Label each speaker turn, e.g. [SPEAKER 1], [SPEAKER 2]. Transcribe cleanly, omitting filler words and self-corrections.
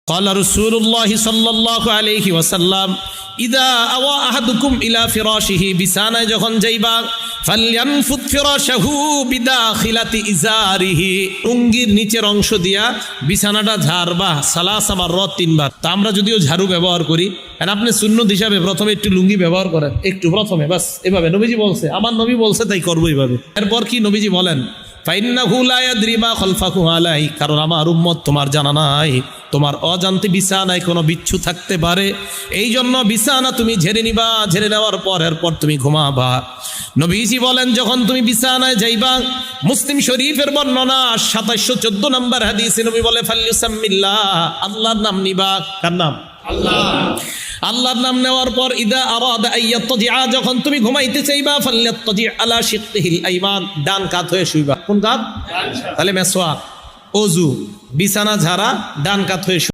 [SPEAKER 1] قال رسول الله صلى الله عليه وسلم إذا أوى أحدكم إلى فراشه বিছানায় যখন যাইবা ফালয়ানফুত ফিরাশাহু বিদাখিলাতি ইজারিহি লুঙ্গির নিচের অংশ দিয়া বিছানাটা ঝাড়বা সালাসা মাররাত তিনবার। তা আমরা যদিও ঝাড়ু ব্যবহার করি, আর আপনি সুন্নত হিসাবে প্রথমে একটু লুঙ্গি ব্যবহার করেন, একটু প্রথমে বাস এভাবে নবীজি বলছে, আমার নবী বলছে তাই করবো এইভাবে। এরপর কি নবীজি বলেন, ফাইন্নাহু লা ইয়াদরি মা খালফাহু আলাই, কারণ আমার উম্মত তোমার জানা নাই তোমার অজান্তে বিছানায় কোনো বিচ্ছু থাকতে পারে, এই জন্য বিছানা তুমি ঝেড়ে নিবা, ঝেড়ে নেওয়ার পর এরপর তুমি ঘুমাবা। নবীজি বলেন যখন তুমি বিছানায় যাইবা, মুসলিম শরীফের বর্ণনা 2714 নম্বর হাদিসে নবী বলে ফাল্লিসাম্মিল্লাহ, আল্লাহর নাম নিবা। কার নাম? আল্লাহ। আল্লাহর নাম নেওয়ার পর ইদা আরাদা আইয়াত্তাজিআ, যখন তুমি ঘুমাইতে চাইবা ফাল্যাত্তাজি আলা শিক্কিহিল আইমান, ডান কাত হয়ে শুইবা। কোন কাত? তাহলে মেসওয়াক, ওযু, বিছানা ঝাড়া, ডান কাত হয়ে